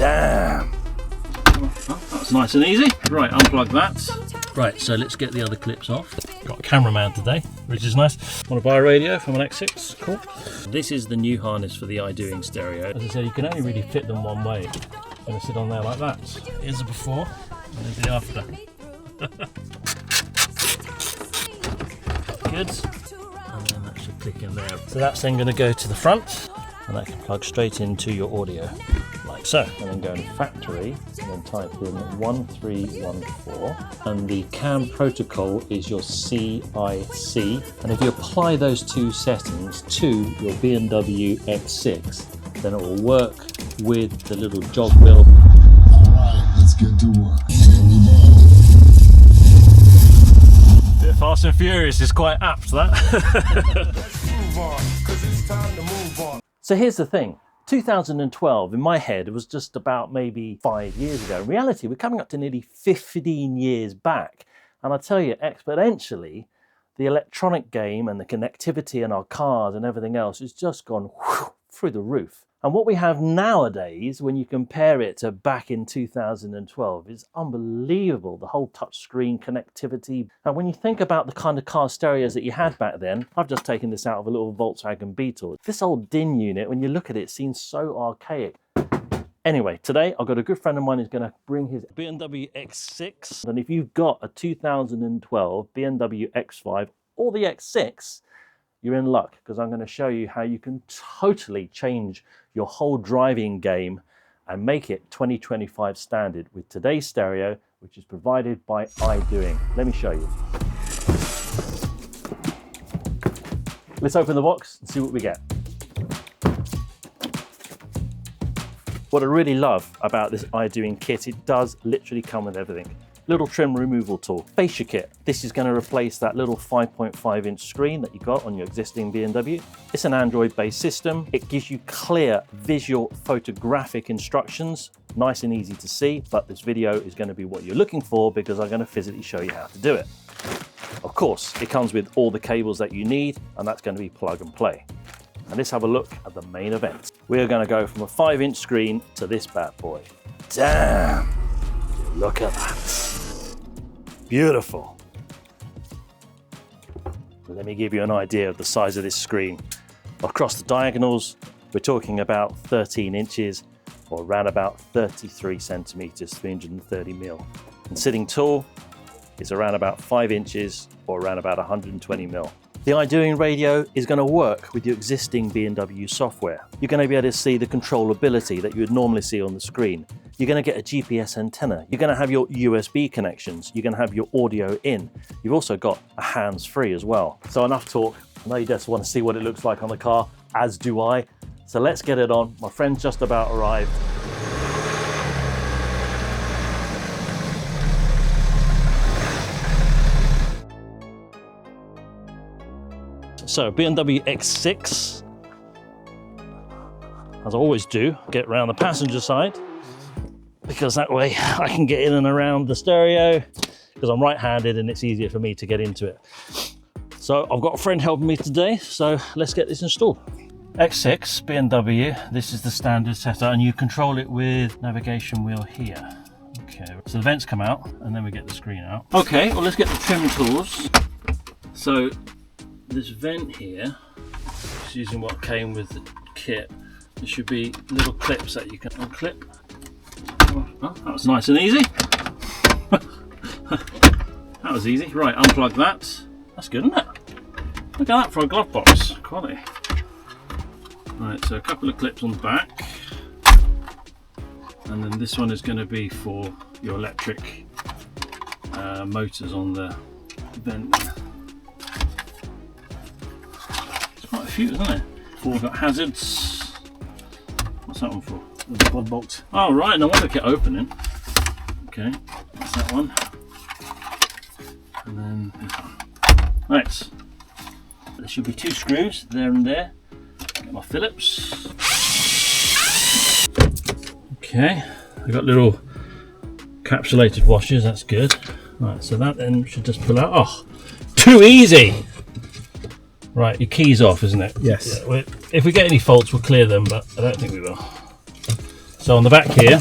Damn! Oh, that's nice and easy. Right, unplug that. Right, so let's get the other clips off. Got a cameraman today, which is nice. Want to buy a radio from an X6? Cool. This is the new harness for the iDoing stereo. As I said, you can only really fit them one way. I'm going to sit on there like that. Here's the before, and there's the after. Good. And then that should click in there. So that's then going to go to the front, and that can plug straight into your audio, like so. And then go in factory, and then type in 1314. And the CAN protocol is your CIC. And if you apply those two settings to your BMW X6, then it will work with the little jog wheel. Alright, let's get to work. Bit Fast and Furious is quite apt, that. So here's the thing. 2012, in my head, it was just about maybe 5 years ago. In reality, we're coming up to nearly 15 years back. And I tell you, exponentially, the electronic game and the connectivity in our cars and everything else has just gone through the roof. And what we have nowadays, when you compare it to back in 2012, is unbelievable. The whole touchscreen connectivity. And when you think about the kind of car stereos that you had back then, I've just taken this out of a little Volkswagen Beetle. This old DIN unit, when you look at it, seems so archaic. Anyway, today I've got a good friend of mine who's going to bring his BMW X6. And if you've got a 2012 BMW X5 or the X6, you're in luck, because I'm going to show you how you can totally change your whole driving game and make it 2025 standard with today's stereo, which is provided by iDoing. Let me show you. Let's open the box and see what we get. What I really love about this iDoing kit, it does literally come with everything. Little trim removal tool, fascia kit. This is going to replace that little 5.5 inch screen that you got on your existing BMW. It's an Android based system. It gives you clear visual photographic instructions, nice and easy to see, but this video is going to be what you're looking for because I'm going to physically show you how to do it. Of course, it comes with all the cables that you need, and that's going to be plug and play. And let's have a look at the main event. We're going to go from a 5-inch screen to this bad boy. Damn, look at that. Beautiful. Let me give you an idea of the size of this screen. Across the diagonals, we're talking about 13 inches or around about 33 centimeters, 330 mil. And sitting tall is around about 5 inches or around about 120 mil. The iDoing radio is going to work with your existing BMW software. You're going to be able to see the controllability that you would normally see on the screen. You're going to get a GPS antenna. You're going to have your USB connections. You're going to have your audio in. You've also got a hands-free as well. So enough talk. I know you just want to see what it looks like on the car, as do I. So let's get it on. My friend's just about arrived. So BMW X6, as I always do, get around the passenger side because that way I can get in and around the stereo because I'm right-handed and it's easier for me to get into it. So I've got a friend helping me today, so let's get this installed. X6 BMW, this is the standard setup, and you control it with navigation wheel here. Okay, so the vents come out and then we get the screen out. Okay, well let's get the trim tools. So this vent here, just using what came with the kit, there should be little clips that you can unclip. Oh, that was nice and easy. That was easy. Right, unplug that. That's good, isn't it? Look at that for a glove box. Quality. Right, so a couple of clips on the back. And then this one is going to be for your electric motors on the vent there. Quite a few, isn't it? We've got hazards. What's that one for? The quad bolt. Oh right, no wonder it kept opening. Okay, that's that one. And then this one. Right. There should be 2 screws there and there. Get my Phillips. Okay, I've got little capsulated washers, that's good. Right, so that then should just pull out. Oh, too easy! Right, your key's off, isn't it? Yes. Yeah, if we get any faults, we'll clear them, but I don't think we will. So on the back here,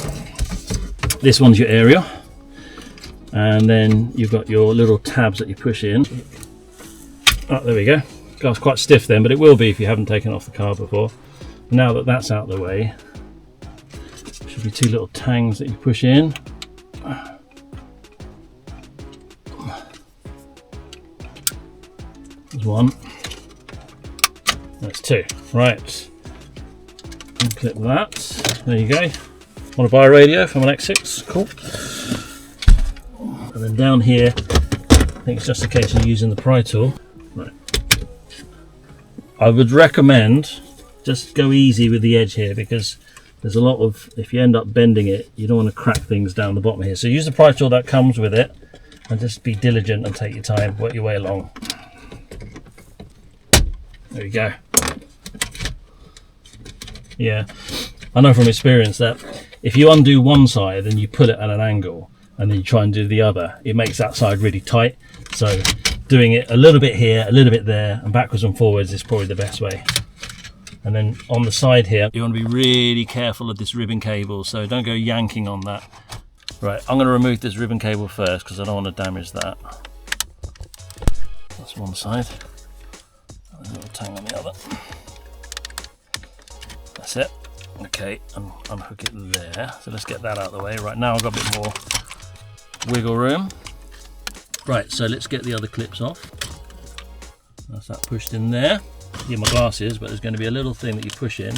this one's your aerial, and then you've got your little tabs that you push in. Oh, there we go. Car's quite stiff then, but it will be if you haven't taken it off the car before. Now that that's out of the way, should be two little tangs that you push in. There's one. That's two. Right. Clip that. There you go. Want to buy a radio from an X6? Cool. And then down here, I think it's just a case of using the pry tool. Right. I would recommend just go easy with the edge here, because there's a lot of, if you end up bending it, you don't want to crack things down the bottom here. So use the pry tool that comes with it, and just be diligent and take your time, work your way along. There we go. Yeah, I know from experience that if you undo one side and you pull it at an angle and then you try and do the other, it makes that side really tight. So doing it a little bit here, a little bit there, and backwards and forwards is probably the best way. And then on the side here, you want to be really careful of this ribbon cable, so don't go yanking on that. Right, I'm going to remove this ribbon cable first because I don't want to damage that. That's one side. A little tang on the other. That's it. Okay, unhook it there. So let's get that out of the way. Right, now I've got a bit more wiggle room. Right, so let's get the other clips off. That's that pushed in there. Here my glasses, but there's going to be a little thing that you push in.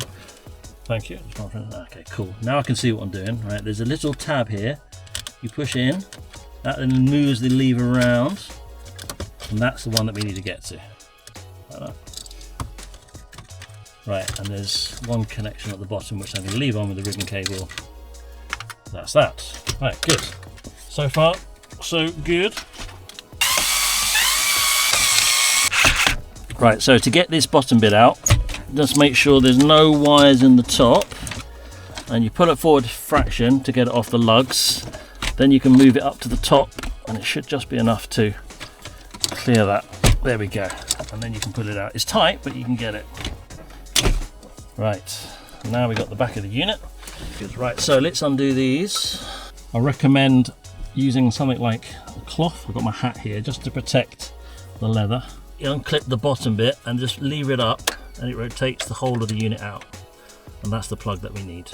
Thank you. Okay, cool. Now I can see what I'm doing. Right, there's a little tab here. You push in. That then moves the lever around, and that's the one that we need to get to. Like that. Right, and there's one connection at the bottom which I'm going to leave on with the ribbon cable. That's that. Right, good. So far, so good. Right, so to get this bottom bit out, just make sure there's no wires in the top, and you pull it forward a fraction to get it off the lugs. Then you can move it up to the top, and it should just be enough to clear that. There we go. And then you can pull it out. It's tight, but you can get it. Right, now we've got the back of the unit. Right, so let's undo these. I recommend using something like a cloth. I've got my hat here just to protect the leather. You unclip the bottom bit and just lever it up, and it rotates the whole of the unit out. And that's the plug that we need.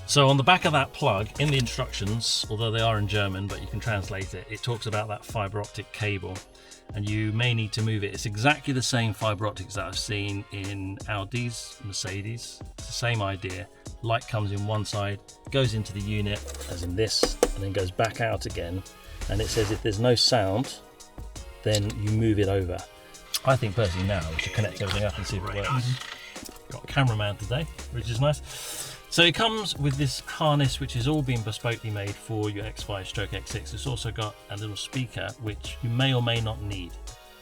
So on the back of that plug, in the instructions, although they are in German, but you can translate it, it talks about that fibre optic cable. And you may need to move it. It's exactly the same fibre optics that I've seen in Audis, Mercedes. It's the same idea. Light comes in one side, goes into the unit, as in this, and then goes back out again. And it says if there's no sound, then you move it over. I think personally now we should connect everything up and see if it works. Got a cameraman today, which is nice. So it comes with this harness, which has all been bespokely made for your X5/X6. It's also got a little speaker, which you may or may not need.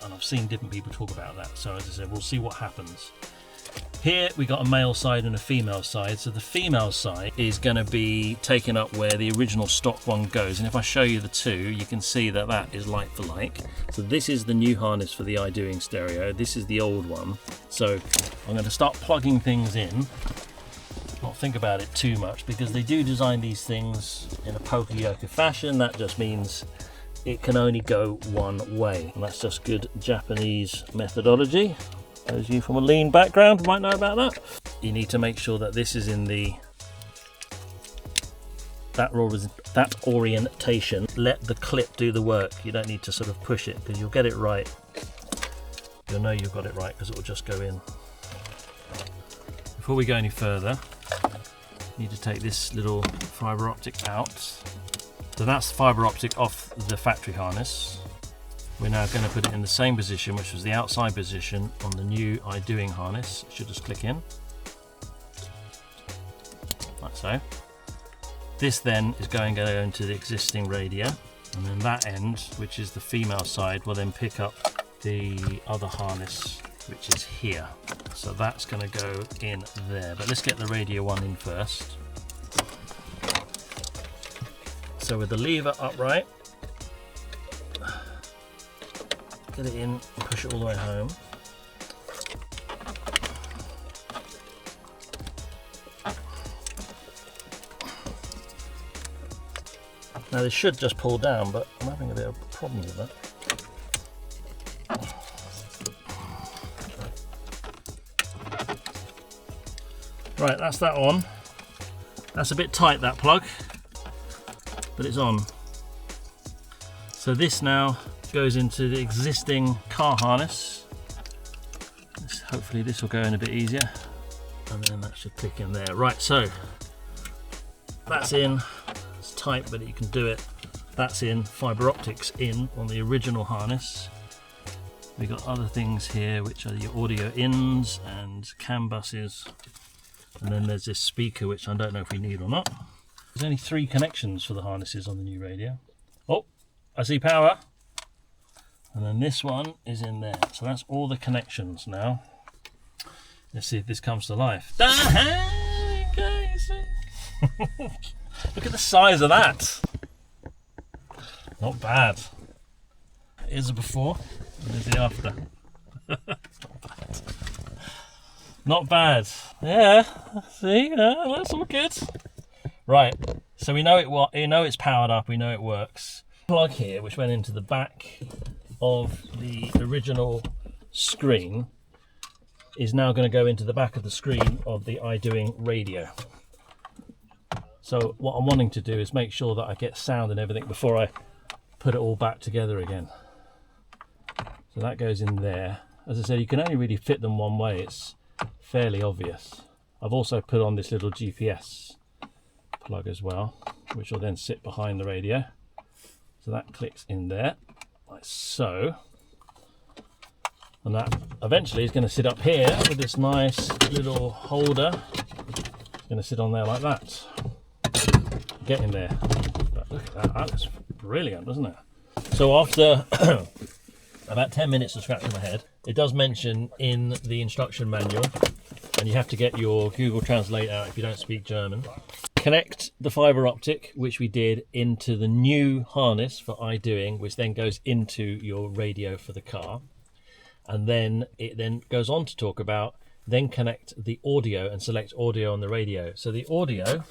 And I've seen different people talk about that. So as I said, we'll see what happens. Here we got a male side and a female side. So the female side is going to be taken up where the original stock one goes. And if I show you the two, you can see that that is like for like. So this is the new harness for the iDoing stereo. This is the old one. So I'm going to start plugging things in. Not think about it too much, because they do design these things in a poka-yoke fashion. That just means it can only go one way, and that's just good Japanese methodology. Those of you from a lean background might know about that. You need to make sure that this is in that orientation. Let the clip do the work. You don't need to sort of push it, because you'll get it right. You'll know you've got it right because it will just go in. Before we go any further, you need to take this little fibre optic out. So that's the fibre optic off the factory harness. We're now going to put it in the same position, which was the outside position on the new iDoing harness. It should just click in, like so. This then is going to go into the existing radio, and then that end, which is the female side, will then pick up the other harness, which is here. So that's going to go in there, but let's get the radio one in first. So with the lever upright, get it in and push it all the way home. Now this should just pull down, but I'm having a bit of problems with that. Right, that's that on. That's a bit tight, that plug, but it's on. So this now goes into the existing car harness. Hopefully this will go in a bit easier. And then that should click in there. Right, so that's in. It's tight, but you can do it. That's in. Fiber optics in on the original harness. We've got other things here, which are your audio ins and CAN buses. And then there's this speaker, which I don't know if we need or not. There's only 3 connections for the harnesses on the new radio. Oh, I see power. And then this one is in there. So that's all the connections now. Let's see if this comes to life. Look at the size of that. Not bad. Here's the before and here's the after. Not bad. Yeah, see, that's all good. Right, so we know it's powered up, we know it works. Plug here, which went into the back of the original screen, is now going to go into the back of the screen of the iDoing radio. So what I'm wanting to do is make sure that I get sound and everything before I put it all back together again. So that goes in there. As I said, you can only really fit them one way. It's fairly obvious. I've also put on this little GPS plug as well, which will then sit behind the radio. So that clicks in there, like so. And that eventually is going to sit up here with this nice little holder. It's going to sit on there like that. Get in there. But look at that, that looks brilliant, doesn't it? So after about 10 minutes of scratching my head, it does mention in the instruction manual, and you have to get your Google Translate out if you don't speak German. Connect the fiber optic, which we did, into the new harness for iDoing, which then goes into your radio for the car. And then it then goes on to talk about, then connect the audio and select audio on the radio. So the audio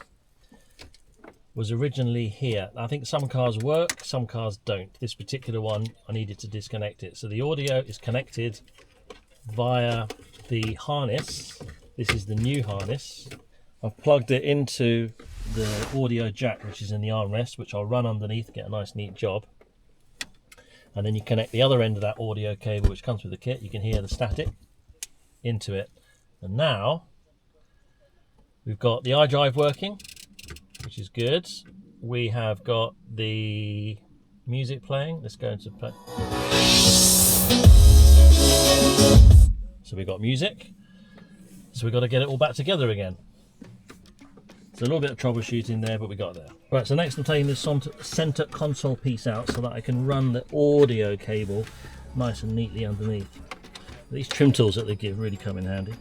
was originally here. I think some cars work, some cars don't. This particular one, I needed to disconnect it. So the audio is connected via the harness. This is the new harness. I've plugged it into the audio jack, which is in the armrest, which I'll run underneath, get a nice neat job. And then you connect the other end of that audio cable, which comes with the kit. You can hear the static into it. And now we've got the iDrive working, which is good. We have got the music playing. Let's go into play. So we've got music. So we've got to get it all back together again. There's a little bit of troubleshooting there, but we got there. Right, so next I'm taking this center console piece out so that I can run the audio cable nice and neatly underneath. These trim tools that they give really come in handy.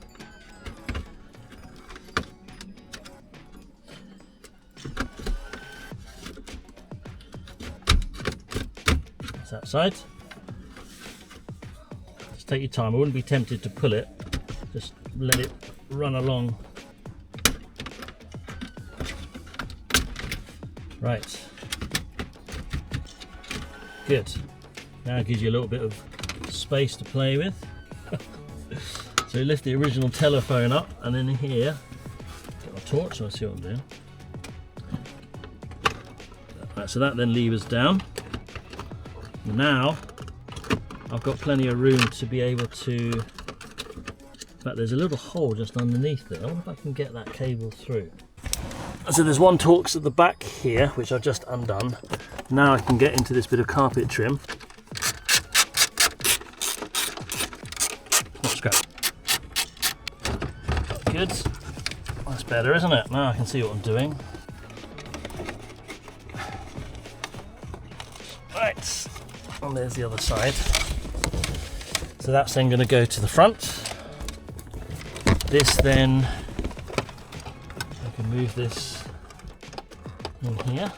That's that side. Just take your time. I wouldn't be tempted to pull it. Just let it run along. Right. Good. Now it gives you a little bit of space to play with. So we lift the original telephone up, and in here, get my torch so I see what I'm doing. Right, so that then levers down. Now I've got plenty of room to be able to. In fact, there's a little hole just underneath there. I wonder if I can get that cable through. So there's one Torx at the back here, which I've just undone. Now I can get into this bit of carpet trim. Let's go. Good. That's better, isn't it? Now I can see what I'm doing. Right. And there's the other side. So that's then going to go to the front. This then, I can move this in here,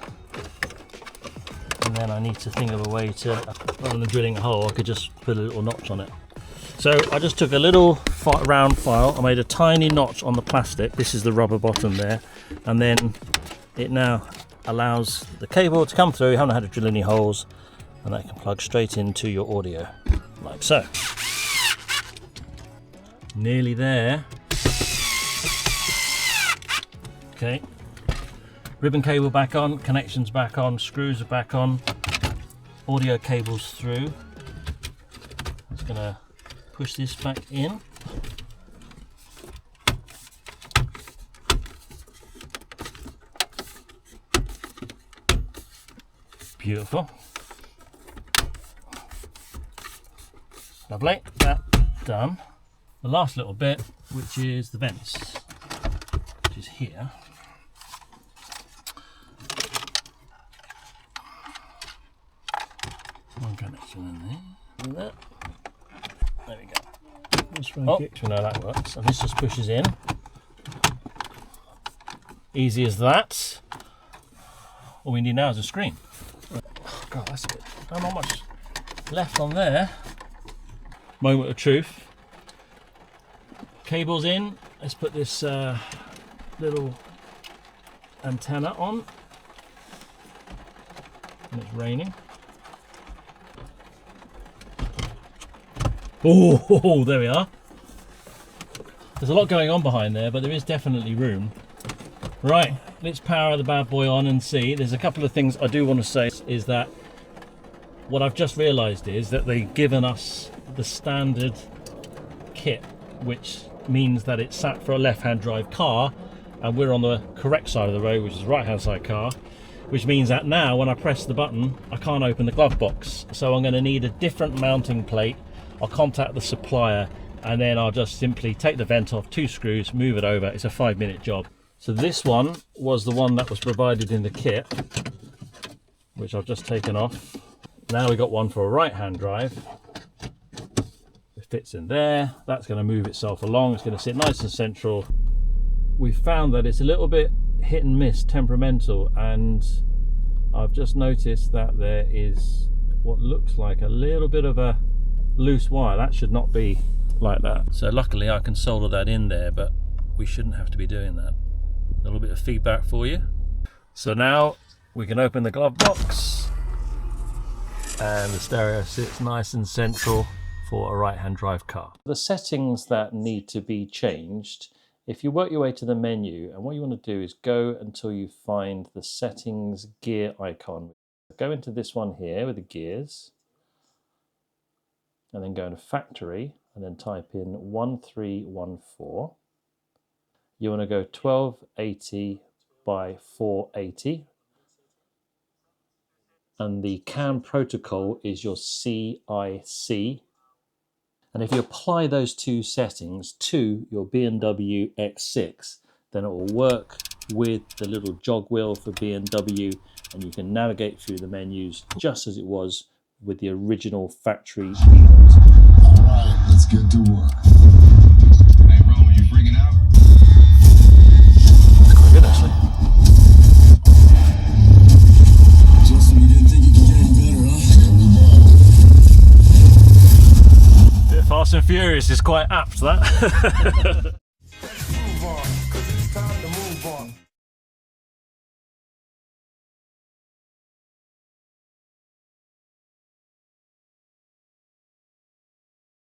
and then I need to think of a way to, rather than drilling a hole, I could just put a little notch on it. So I just took a little round file, I made a tiny notch on the plastic, this is the rubber bottom there, and then it now allows the cable to come through. You haven't had to drill any holes, and that can plug straight into your audio, like so. Nearly there. Okay. Ribbon cable back on, connections back on, screws are back on, audio cables through. I'm just gonna push this back in. Beautiful. Lovely, that done. The last little bit, which is the vents, which is here. One connection in there. There we go. Just we know that works. And this just pushes in. Easy as that. All we need now is a screen. Oh God, that's good. Not much left on there. Moment of truth. Cables in. Let's put this little antenna on. And it's raining. Oh, there we are. There's a lot going on behind there, but there is definitely room. Right, let's power the bad boy on and see. There's a couple of things I do want to say is that what I've just realised is that they've given us the standard kit, which means that it's sat for a left-hand drive car, and we're on the correct side of the road, which is right-hand side car, which means that now when I press the button, I can't open the glove box. So I'm going to need a different mounting plate. I'll contact the supplier, and then I'll just simply take the vent off, 2 screws, move it over. It's a 5-minute job. So this one was the one that was provided in the kit, which I've just taken off. Now we've got one for a right-hand drive. It fits in there. That's going to move itself along. It's going to sit nice and central. We've found that it's a little bit hit and miss, temperamental, and I've just noticed that there is what looks like a little bit of a loose wire. That should not be like that. So luckily I can solder that in there, but we shouldn't have to be doing that. A little bit of feedback for you. So now we can open the glove box, and the stereo sits nice and central for a right-hand drive car. The settings that need to be changed, if you work your way to the menu, and what you want to do is go until you find the settings gear icon. Go into this one here with the gears, and then go into factory, and then type in 1314. You want to go 1280 by 480. And the CAN protocol is your CIC. And if you apply those 2 settings to your BMW X6, then it will work with the little jog wheel for BMW, and you can navigate through the menus just as it was with the original factory unit. Alright, let's get to work. Hey, Ron, you freaking out? That's quite good, actually. Justin, you didn't think you could get any better, huh? Bit Fast and Furious is quite apt, that.